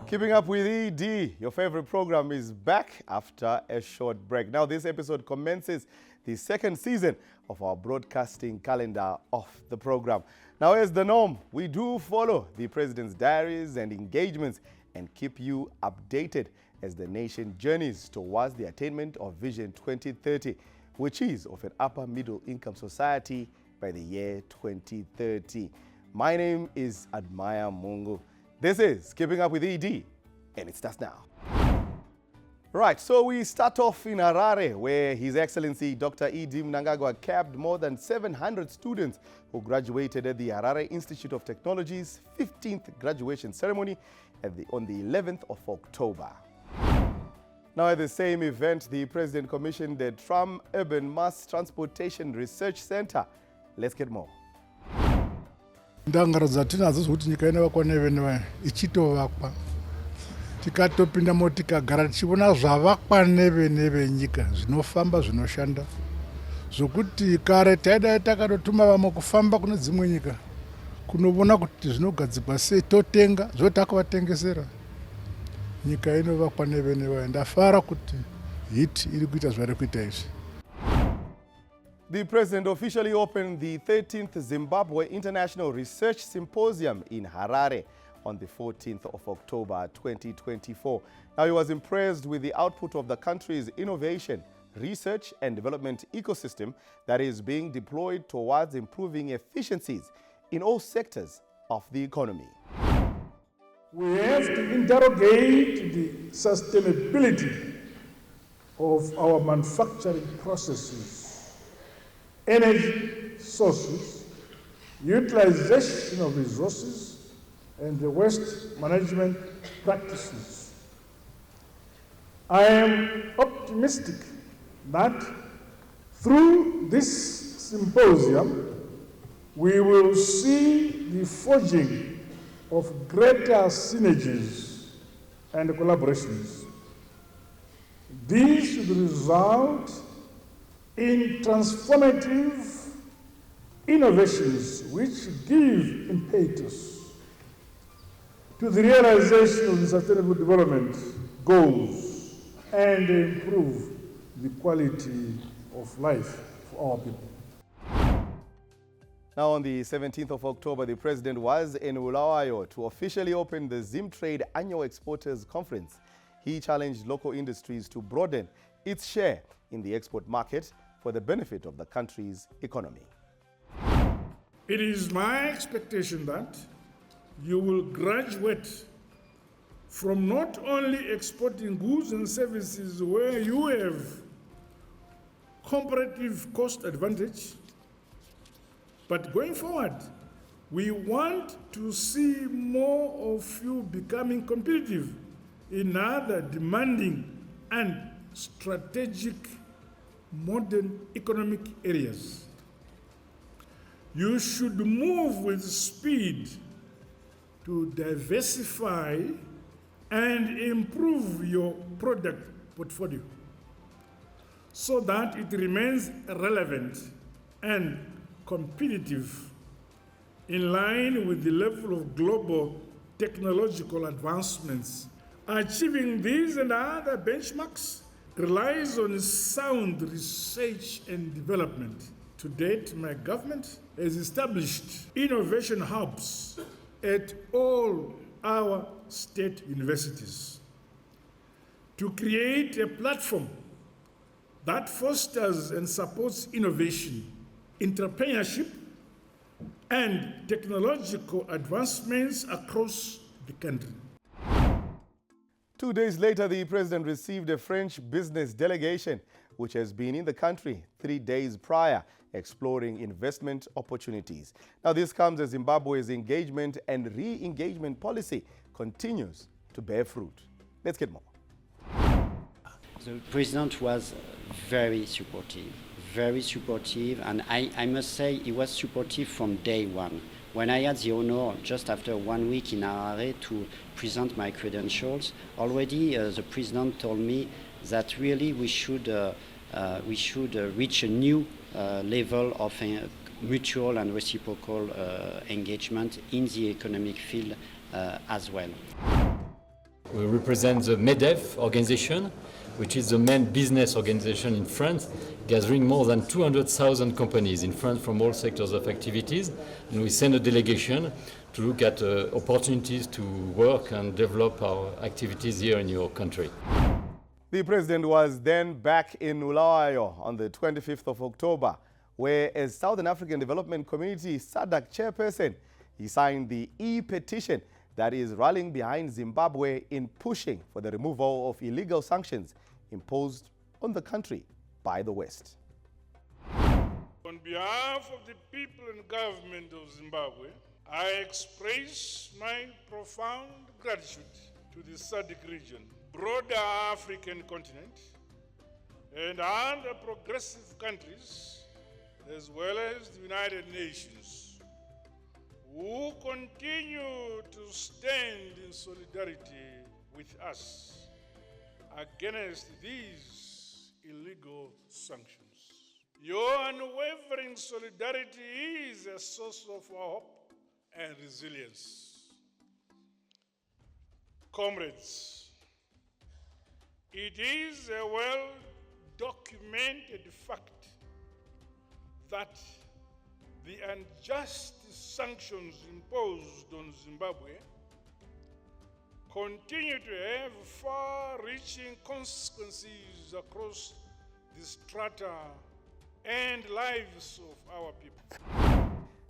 Keeping up with ED, your favorite program is back after a short break. Now, this episode commences the second season of our broadcasting calendar of the program. Now, as the norm, we do follow the President's diaries and engagements and keep you updated as the nation journeys towards the attainment of Vision 2030, which is of an upper middle income society by the year 2030. My name is Admire Mungu. This is Keeping Up with ED, and it starts now. Right, so we start off in Arar, where His Excellency Dr. Edmund Mnangagwa capped more than 700 students who graduated at the Arar Institute of Technology's 15th graduation ceremony on the 11th of October. Now, at the same event, the President commissioned the Tram Urban Mass Transportation Research Center. Let's get more. Ndangaradza tinazo kuti nyika inavakwa nevenevayo ichitovakwa tikatopinda mo tikagara tichiona zvavakwa nevenyika zvinofamba zvinoshanda zvokuti kare taida takatotuma vamwe kufamba kune dzimwe nyika kunoona kuti zvinogadzikwa sei totenga zvotakavatengesera nyika inovakwa nevenevayo ndafara kuti hiti iri kuita zvari kuita izvi. The President officially opened the 13th Zimbabwe International Research Symposium in Harare on the 14th of October 2024. Now, he was impressed with the output of the country's innovation, research and development ecosystem that is being deployed towards improving efficiencies in all sectors of the economy. We have to interrogate the sustainability of our manufacturing processes, energy sources, utilization of resources, and the waste management practices. I am optimistic that through this symposium, we will see the forging of greater synergies and collaborations. These should result in transformative innovations which give impetus to the realization of the Sustainable Development Goals and improve the quality of life for our people. Now, on the 17th of October, the President was in Bulawayo to officially open the ZimTrade Annual Exporters Conference. He challenged local industries to broaden its share in the export market for the benefit of the country's economy. It is my expectation that you will graduate from not only exporting goods and services where you have comparative cost advantage, but going forward, we want to see more of you becoming competitive in other demanding and strategic modern economic areas. You should move with speed to diversify and improve your product portfolio so that it remains relevant and competitive in line with the level of global technological advancements. Achieving these and other benchmarks relies on sound research and development. To date, my government has established innovation hubs at all our state universities to create a platform that fosters and supports innovation, entrepreneurship, and technological advancements across the country. 2 days later, the President received a French business delegation, which has been in the country 3 days prior, exploring investment opportunities. Now, this comes as Zimbabwe's engagement and re-engagement policy continues to bear fruit. Let's get more. The President was very supportive, and I must say he was supportive from day one. When I had the honor, just after 1 week in Arar, to present my credentials, already the president told me that really we should reach a new level of mutual and reciprocal engagement in the economic field as well. We represent the MEDEF organization, which is the main business organization in France, gathering more than 200,000 companies in France from all sectors of activities. And we send a delegation to look at opportunities to work and develop our activities here in your country. The president was then back in Bulawayo on the 25th of October, where as Southern African Development Community SADC chairperson, he signed the e-petition that is rallying behind Zimbabwe in pushing for the removal of illegal sanctions imposed on the country by the West. On behalf of the people and government of Zimbabwe, I express my profound gratitude to the SADC region, broader African continent, and other progressive countries, as well as the United Nations, who continue to stand in solidarity with us against these illegal sanctions. Your unwavering solidarity is a source of hope and resilience. Comrades, it is a well-documented fact that the unjust sanctions imposed on Zimbabwe continue to have far-reaching consequences across the strata and lives of our people.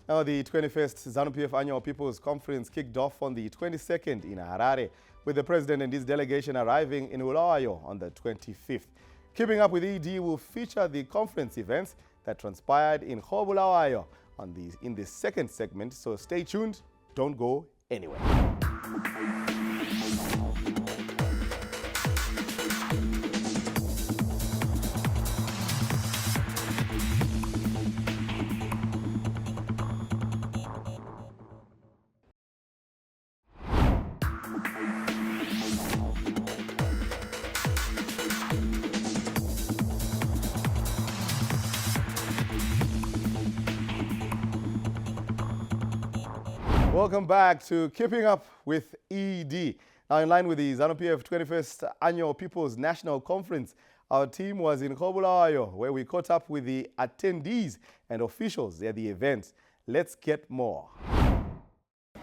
Now, the 21st ZANU PF Annual People's Conference kicked off on the 22nd in Arar, with the president and his delegation arriving in Bulawayo on the 25th. Keeping Up with ED will feature the conference events that transpired in Bulawayo in the second segment, so stay tuned, don't go anywhere. Welcome back to Keeping Up with ED. Now, in line with the ZANU PF 21st Annual People's National Conference, our team was in Bulawayo, where we caught up with the attendees and officials at the event. Let's get more.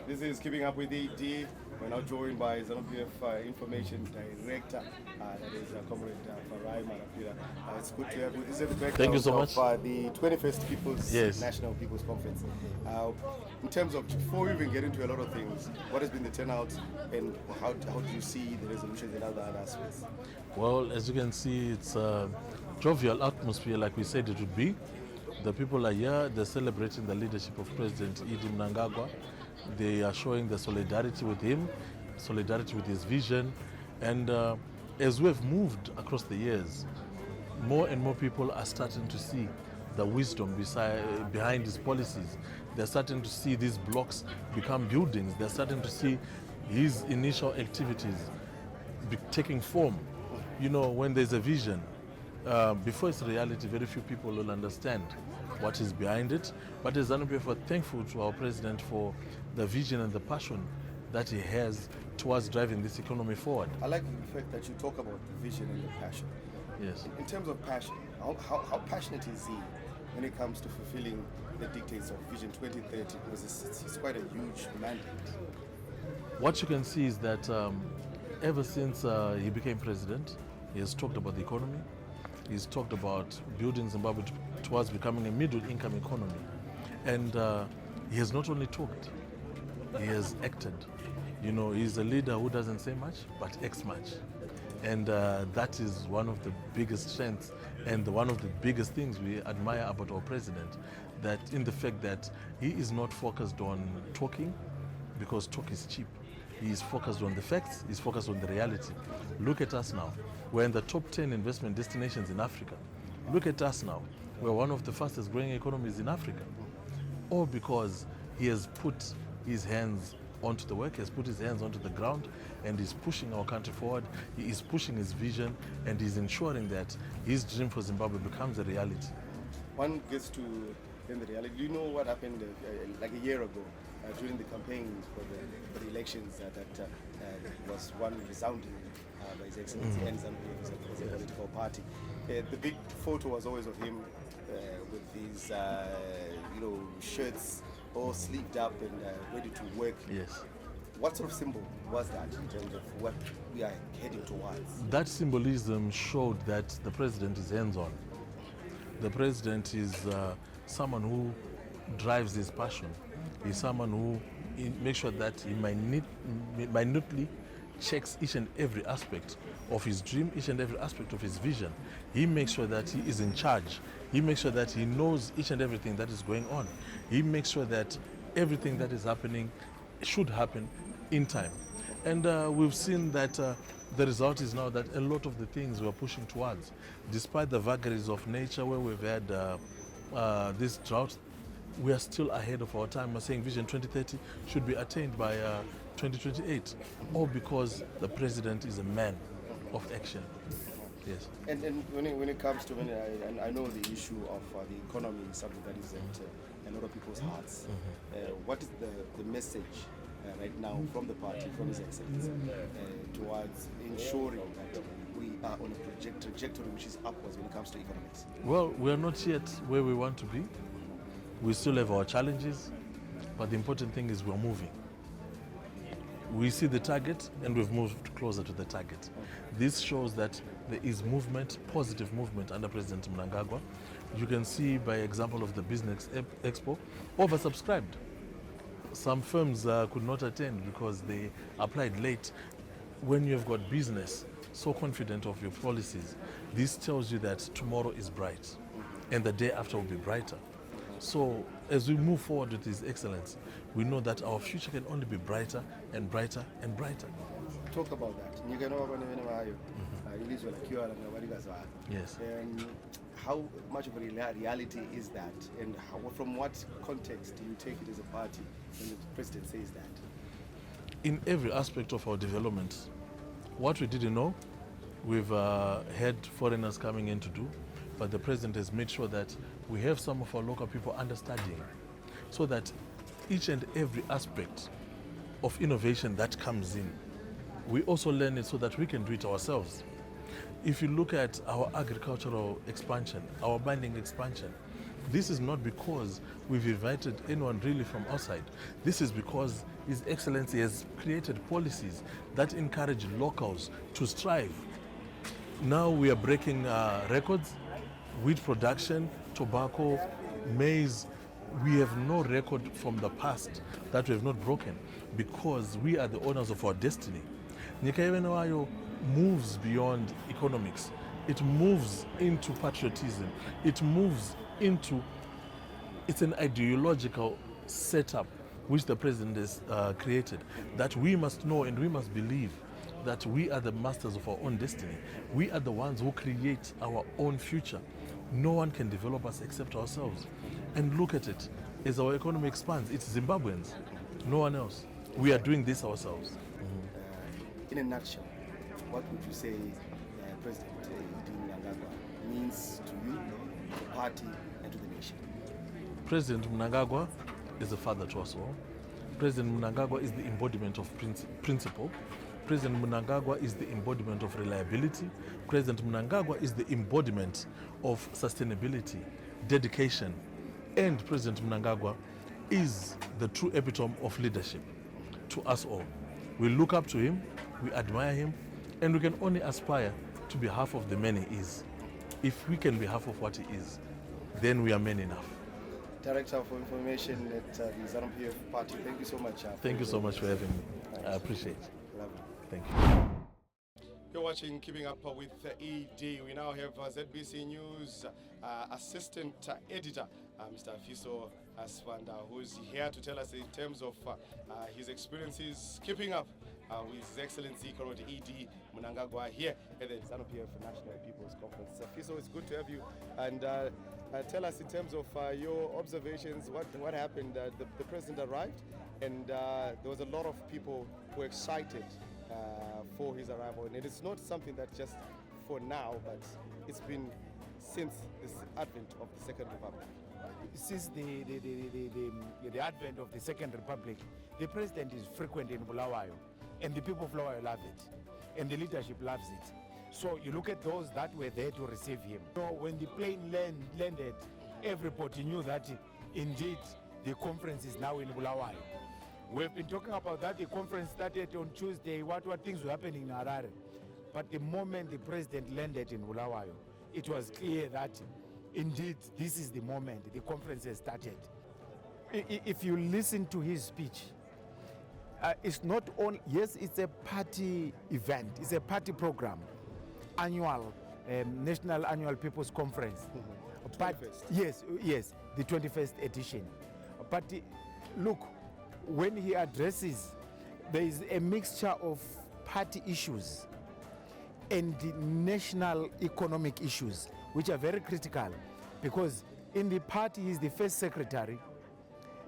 This is Keeping Up with ED. We're now joined by ZANU PF Information Director, that is Comrade Farai Mharapira. It's good to have you. This is the director Thank you so much. of the 21st National People's Conference. In terms of, before we even get into a lot of things, what has been the turnout and how do you see the resolutions and other aspects? Well, as you can see, it's a jovial atmosphere like we said it would be. The people are here, they're celebrating the leadership of President Edmund Mnangagwa. They are showing the solidarity with him, solidarity with his vision. And as we've moved across the years, more and more people are starting to see the wisdom behind his policies. They're starting to see these blocks become buildings. They're starting to see his initial activities taking form. You know, when there's a vision, before it's reality, very few people will understand what is behind it. But as ZANU PF, we're thankful to our president for the vision and the passion that he has towards driving this economy forward. I like the fact that you talk about the vision and the passion. Yes. In terms of passion, how passionate is he when it comes to fulfilling the dictates of Vision 2030? Because it's quite a huge mandate. What you can see is that ever since he became president, he has talked about the economy. He's talked about building Zimbabwe towards becoming a middle-income economy. And he has not only talked, he has acted. You know, he's a leader who doesn't say much, but acts much. And that is one of the biggest strengths and one of the biggest things we admire about our president, that in the fact that he is not focused on talking, because talk is cheap. He is focused on the facts, he's focused on the reality. Look at us now. We're in the top 10 investment destinations in Africa. Look at us now. We're one of the fastest growing economies in Africa. All because he has put his hands onto the work, he has put his hands onto the ground, and he's pushing our country forward. He is pushing his vision, and he's ensuring that his dream for Zimbabwe becomes a reality. One gets to then the reality. Do you know what happened like a year ago during the campaigns for the elections that was one resounding by His Excellency and ZANU PF as a political party. The big photo was always of him with these shirts all sleeved up and ready to work. Yes. What sort of symbol was that in terms of what we are heading towards? That symbolism showed that the president is hands-on. The president is someone who drives his passion. He's someone who makes sure that he minutely checks each and every aspect of his dream, each and every aspect of his vision. He makes sure that he is in charge. He makes sure that he knows each and everything that is going on. He makes sure that everything that is happening should happen in time. And we've seen that the result is now that a lot of the things we're pushing towards, despite the vagaries of nature where we've had this drought, we are still ahead of our time. We're saying Vision 2030 should be attained by 2028, all because the president is a man of action. Yes. And when it comes to, and I know the issue of the economy is something that is at a lot of people's hearts. What is the message right now from the party, from His Excellency, towards ensuring that we are on a trajectory which is upwards when it comes to economics? Well, we are not yet where we want to be. We still have our challenges, but the important thing is we're moving. We see the target and we've moved closer to the target. This shows that there is movement, positive movement under President Mnangagwa. You can see by example of the Business Expo, oversubscribed. Some firms could not attend because they applied late. When you've got business so confident of your policies, this tells you that tomorrow is bright and the day after will be brighter. So as we move forward with His Excellency, we know that our future can only be brighter and brighter and brighter. Talk about that. Yes. How much of a reality is that, and from what context do you take it as a party when the president says that? In every aspect of our development, what we didn't know, we've had foreigners coming in to do, but the president has made sure that we have some of our local people understanding, so that each and every aspect of innovation that comes in, we also learn it so that we can do it ourselves. If you look at our agricultural expansion, our mining expansion, this is not because we've invited anyone really from outside. This is because His Excellency has created policies that encourage locals to strive. Now we are breaking records, wheat production, tobacco, maize. We have no record from the past that we have not broken because we are the owners of our destiny. Bulawayo moves beyond economics. It moves into patriotism. It moves into, it's an ideological setup which the president has created, that we must know and we must believe that we are the masters of our own destiny. We are the ones who create our own future. No one can develop us except ourselves. And look at it, as our economy expands, it's Zimbabweans, no one else. We are doing this ourselves. In a nutshell, what would you say President Mnangagwa means to you, to the party, and to the nation? President Mnangagwa is a father to us all. President Mnangagwa is the embodiment of principle. President Mnangagwa is the embodiment of reliability. President Mnangagwa is the embodiment of sustainability, dedication. And President Mnangagwa is the true epitome of leadership to us all. We look up to him, we admire him, and we can only aspire to be half of the man he is. If we can be half of what he is, then we are men enough. Director for Information at the ZANU PF Party, thank you so much. Thank you so much for having me. I appreciate it. Lovely. Thank you. You're watching Keeping Up with ED. We now have ZBC News Assistant Editor, Mr. Fiso Asand, who's here to tell us in terms of his experiences keeping up with His Excellency Current ED Mnangagwa here at the ZANU PF National People's Conference. Fiso, it's good to have you. And tell us in terms of your observations, what happened. The president arrived, and there was a lot of people who were excited for his arrival. And it is not something that just for now, but it's been since this advent of the Second Republic. Since the advent of the Second Republic, the president is frequent in Bulawayo, and the people of Bulawayo love it, and the leadership loves it. So you look at those that were there to receive him. So when the plane landed, everybody knew that indeed the conference is now in Bulawayo. We've been talking about that. The conference started on Tuesday. What things were happening in Arar. But the moment the president landed in Bulawayo, it was clear that indeed this is the moment the conference has started. If you listen to his speech, it's not only, yes, it's a party event, it's a party program, annual, National Annual People's Conference. But, yes, the 21st edition. But look, when he addresses, there is a mixture of party issues and the national economic issues, which are very critical, because in the party he is the first secretary,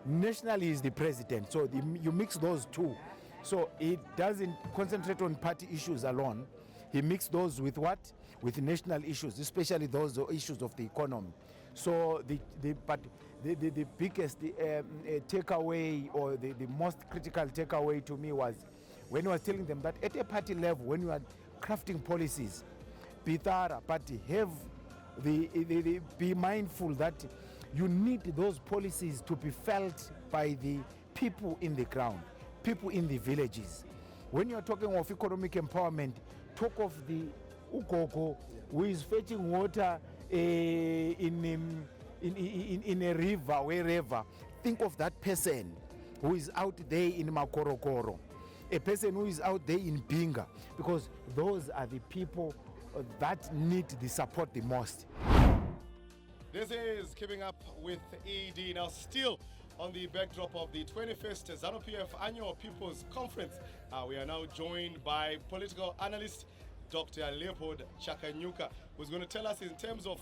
nationally he is the president, so you mix those two. So he doesn't concentrate on party issues alone, he mixed those with what? With national issues, especially those issues of the economy. So the biggest takeaway, or the most critical takeaway to me, was when he was telling them that at a party level, when you are crafting policies, be thorough, but be mindful that you need those policies to be felt by the people in the ground, people in the villages. When you are talking of economic empowerment, talk of the Ukoko who is fetching water in a river, wherever. Think of that person who is out there in Makorokoro, a person who is out there in Binga, because those are the people that need the support the most. This is Keeping Up with ED. Now, still on the backdrop of the 21st ZANU PF Annual People's Conference, we are now joined by political analyst Dr. Leopold Chakanyuka, who's going to tell us in terms of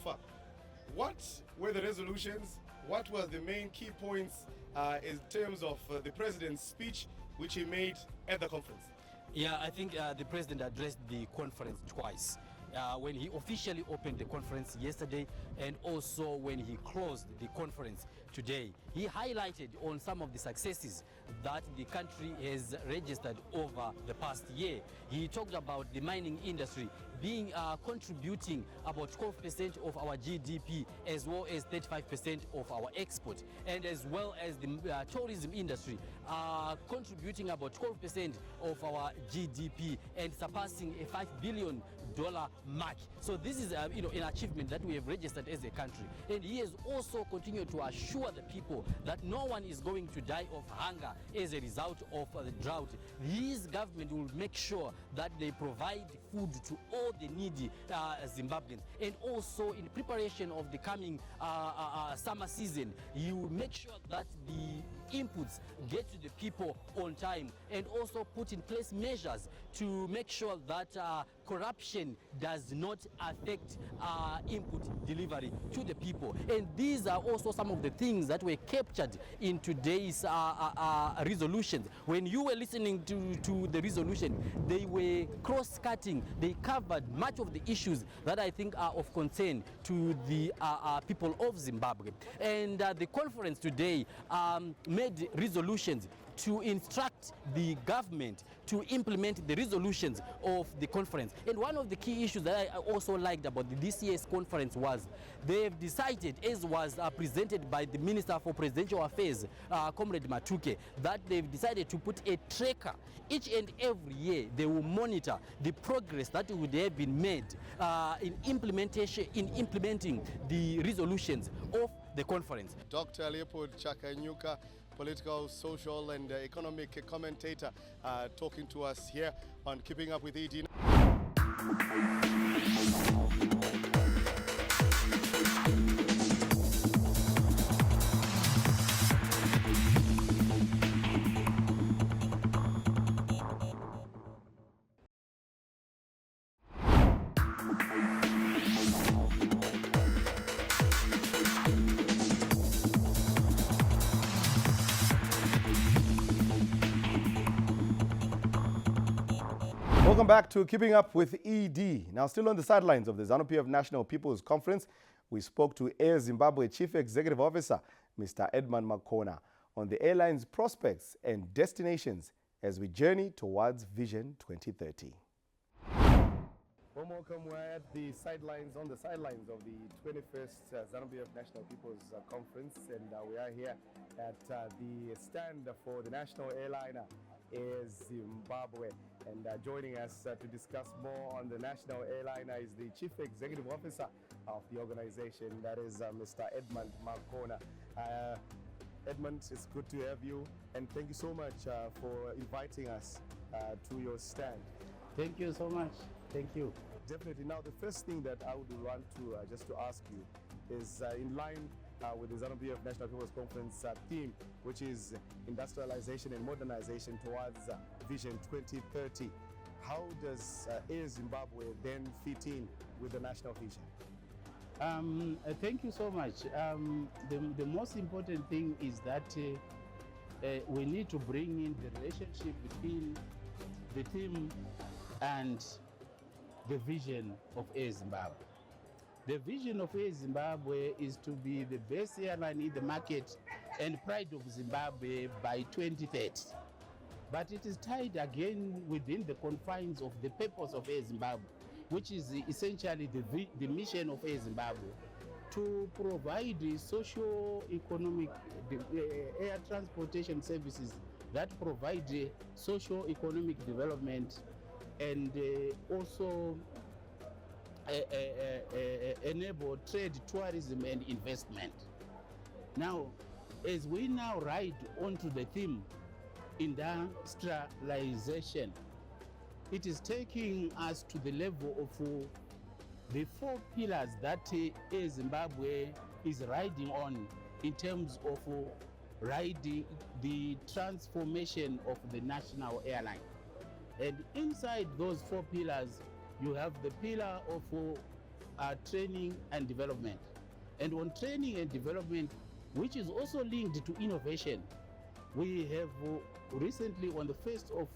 what were the resolutions, what were the main key points in terms of the president's speech, which he made at the conference. Yeah, I think the president addressed the conference twice. When he officially opened the conference yesterday, and also when he closed the conference today. He highlighted on some of the successes that the country has registered over the past year. He talked about the mining industry being contributing about 12% of our GDP, as well as 35% of our export, and as well as the tourism industry contributing about 12% of our GDP and surpassing a $5 billion mark. So this is an achievement that we have registered as a country. And he has also continued to assure the people that no one is going to die of hunger as a result of the drought. His government will make sure that they provide food to all the needy Zimbabweans. And also in preparation of the coming summer season, he will make sure that the inputs get to the people on time, and also put in place measures to make sure that corruption does not affect input delivery to the people. And these are also some of the things that were captured in today's resolutions. When you were listening to the resolution, they were cross-cutting. They covered much of the issues that I think are of concern to the people of Zimbabwe. And the conference today made resolutions to instruct the government to implement the resolutions of the conference. And one of the key issues that I also liked about this year's conference was they've decided, as was presented by the Minister for Presidential Affairs, Comrade Matuke, that they've decided to put a tracker. Each and every year they will monitor the progress that would have been made in implementing the resolutions of the conference. Dr. Leopold Chakanyuka, political, social and economic commentator, talking to us here on Keeping Up with ED. Welcome back to Keeping Up with ED. Now, still on the sidelines of the ZANU PF National People's Conference, we spoke to Air Zimbabwe Chief Executive Officer, Mr. Edmund Makona, on the airline's prospects and destinations as we journey towards Vision 2030. Warm welcome. We're at the sidelines, on the sidelines of the 21st ZANU PF National People's Conference, and we are here at the stand for the national airliner Air Zimbabwe. And joining us to discuss more on the national airliner is the Chief Executive Officer of the organization, that is Mr. Edmund Makona. Edmund, it's good to have you, and thank you so much for inviting us to your stand. Thank you so much. Thank you. Definitely. Now, the first thing that I would want to just to ask you is in line with the ZANU PF National People's Conference theme, which is industrialization and modernization towards Vision 2030. How does Air Zimbabwe then fit in with the national vision? Thank you so much. The most important thing is that we need to bring in the relationship between the theme and the vision of Air Zimbabwe. The vision of Air Zimbabwe is to be the best airline in the market and pride of Zimbabwe by 2030. But it is tied again within the confines of the purpose of Air Zimbabwe, which is essentially the mission of Air Zimbabwe, to provide socio-economic air transportation services that provide socio-economic development and also enable trade, tourism, and investment. Now, as we now ride onto the theme, industrialization, it is taking us to the level of the 4 pillars that Air Zimbabwe is riding on in terms of riding the transformation of the national airline. And inside those 4 pillars, you have the pillar of training and development. And on training and development, which is also linked to innovation, we have recently, on the 1st of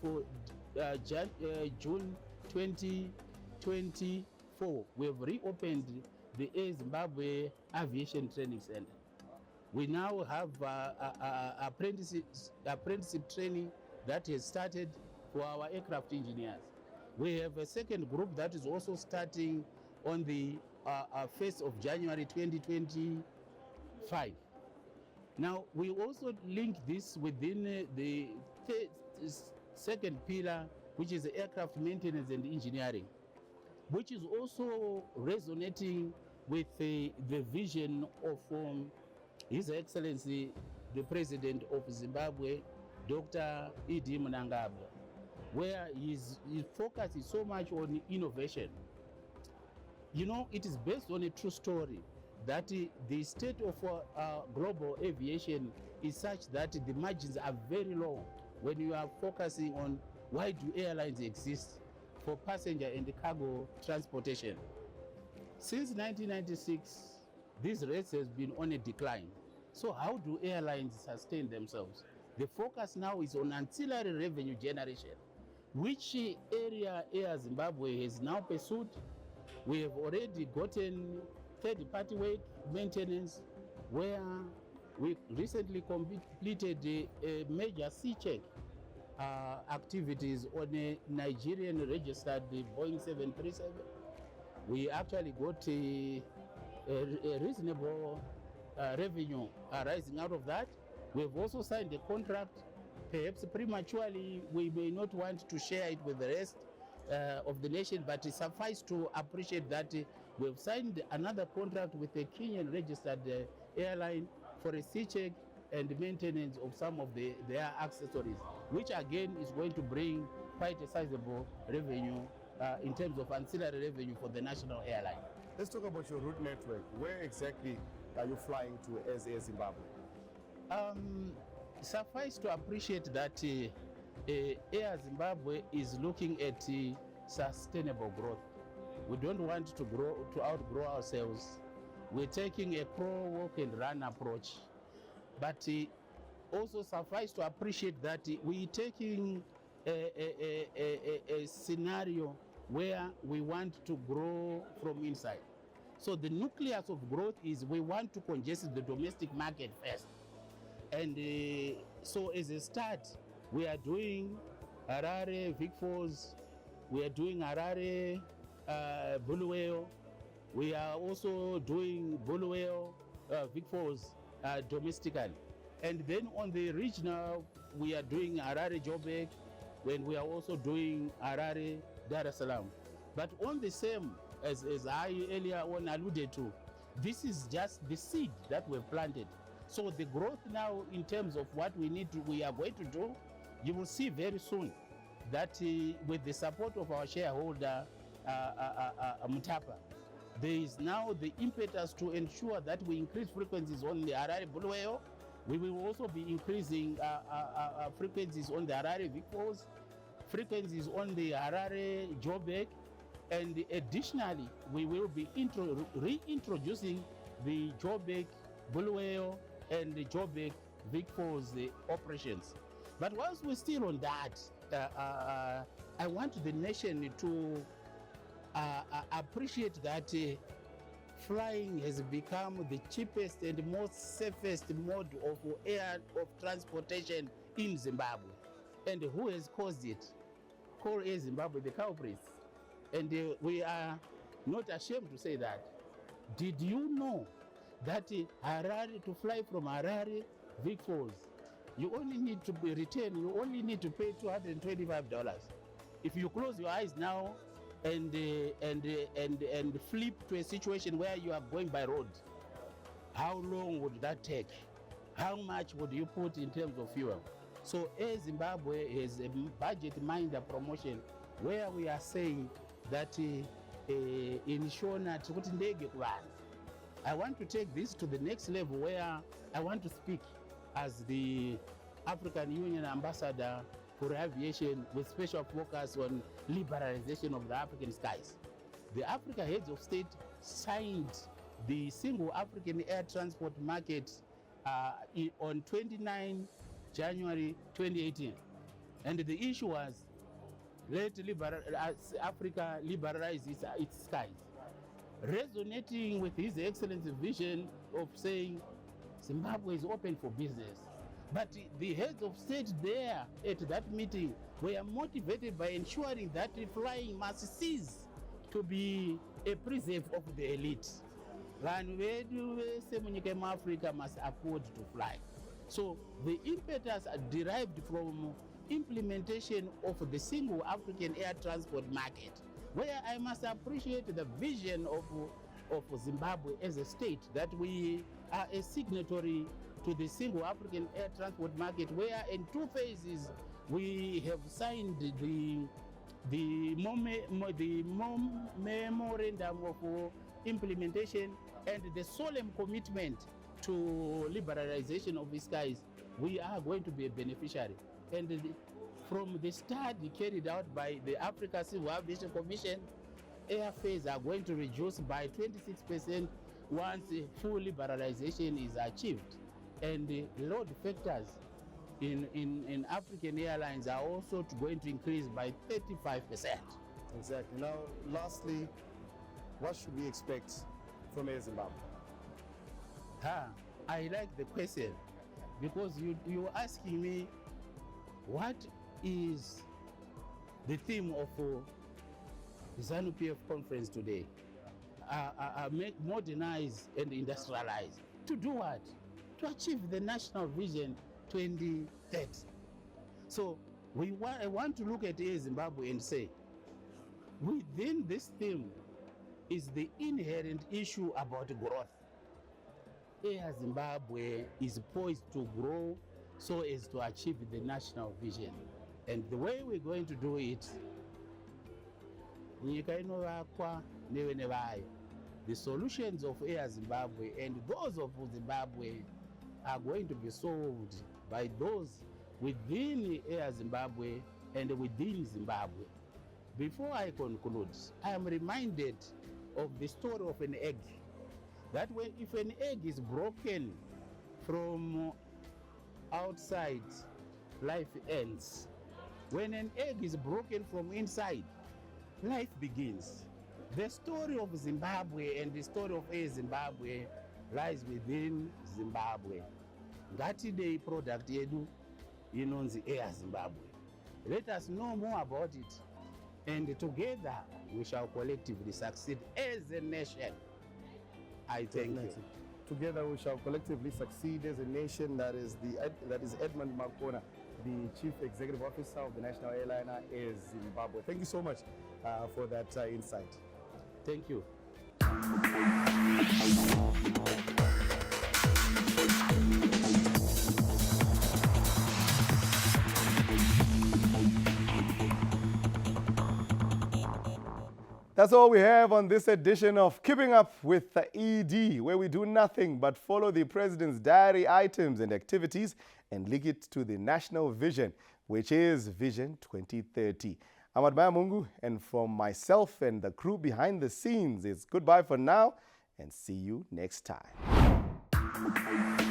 June 2024, we have reopened the Air Zimbabwe Aviation Training Center. We now have apprenticeship training that has started for our aircraft engineers. We have a second group that is also starting on the 1st of January 2025. Now, we also link this within the second pillar, which is aircraft maintenance and engineering, which is also resonating with the vision of His Excellency, the President of Zimbabwe, Dr. Edmund Mnangagwa, where his focus is so much on innovation. You know, it is based on a true story that the state of global aviation is such that the margins are very low when you are focusing on why do airlines exist for passenger and cargo transportation. Since 1996, this rate has been on a decline. So how do airlines sustain themselves? The focus now is on ancillary revenue generation, which area Air Zimbabwe has now pursued. We have already gotten third-party work maintenance, where we recently completed a major C-check activities on a Nigerian registered Boeing 737. We actually got a reasonable revenue arising out of that. We've also signed a contract. Perhaps prematurely, we may not want to share it with the rest of the nation, but it suffice to appreciate that we've signed another contract with a Kenyan registered airline for a C-check and maintenance of some of their accessories, which again is going to bring quite a sizable revenue in terms of ancillary revenue for the national airline. Let's talk about your route network. Where exactly are you flying to as Air Zimbabwe? Suffice to appreciate that Air Zimbabwe is looking at sustainable growth. We don't want to outgrow ourselves. We're taking a crawl, walk, and run approach. But also suffice to appreciate that we're taking a scenario where we want to grow from inside. So the nucleus of growth is we want to congest the domestic market first. And so as a start, we are doing Arar, Vic Falls, we are doing Arar, Bulawayo. We are also doing Bulawayo, Vic Falls domestically. And then on the regional, we are doing Arar, Joburg, when we are also doing Arar, Dar es Salaam. But on the same, as I earlier on alluded to, this is just the seed that we've planted. So the growth now in terms of what we are going to do, you will see very soon that with the support of our shareholder, Mutapa, there is now the impetus to ensure that we increase frequencies on the Arar Bulawayo. We will also be increasing frequencies on the Arar Vic Falls, frequencies on the Arar Joburg, and additionally, we will be reintroducing the Joburg Bulawayo and the Joburg Vic Falls operations. But whilst we're still on that, I want the nation to appreciate that flying has become the cheapest and most safest mode of air of transportation in Zimbabwe. And who has caused it? Call Air Zimbabwe the culprits. And we are not ashamed to say that. Did you know that Harare, to fly from Harare, Vic Falls, you only need to be returned, you only need to pay $225. If you close your eyes now and flip to a situation where you are going by road, how long would that take? How much would you put in terms of fuel? So Air Zimbabwe has a budget minder promotion where we are saying that I want to take this to the next level where I want to speak as the African Union ambassador for aviation with special focus on liberalization of the African skies. The Africa heads of state signed the single African air transport market on 29 January 2018. And the issue was, let Africa liberalize its skies. Resonating with His Excellency's vision of saying Zimbabwe is open for business. But the heads of state there at that meeting were motivated by ensuring that flying must cease to be a preserve of the elite. Africa must afford to fly. So the impetus derived from implementation of the single African air transport market, where I must appreciate the vision of Zimbabwe as a state, that we are a signatory to the single African air transport market, where in 2 phases we have signed the memorandum of implementation and the solemn commitment to liberalization of the skies. We are going to be a beneficiary. And from the study carried out by the Africa Civil Aviation Commission, airfares are going to reduce by 26% once full liberalization is achieved. And the load factors in African airlines are also going to increase by 35%. Exactly. Now, lastly, what should we expect from Air Zimbabwe? I like the question, because you're asking me what is the theme of the ZANU PF conference today. Modernize and industrialize. To do what? To achieve the National Vision 2030. So I want to look at Air Zimbabwe and say, within this theme is the inherent issue about growth. Air Zimbabwe is poised to grow so as to achieve the national vision. And the way we're going to do it, the solutions of Air Zimbabwe and those of Zimbabwe are going to be solved by those within Air Zimbabwe and within Zimbabwe. Before I conclude, I am reminded of the story of an egg. That if an egg is broken from outside, life ends. When an egg is broken from inside, life begins. The story of Zimbabwe and the story of Air Zimbabwe lies within Zimbabwe. Ngatidei product yedu inonzi Air Zimbabwe. Let us know more about it, and together we shall collectively succeed as a nation. I thank you. Together we shall collectively succeed as a nation. That is Edmund Makona, the Chief Executive Officer of the National Airliner Air Zimbabwe. Thank you so much for that insight. Thank you. That's all we have on this edition of Keeping Up with the ED, where we do nothing but follow the President's diary items and activities and link it to the national vision, which is Vision 2030. I'm Admaya Mungu, and from myself and the crew behind the scenes, it's goodbye for now, and see you next time.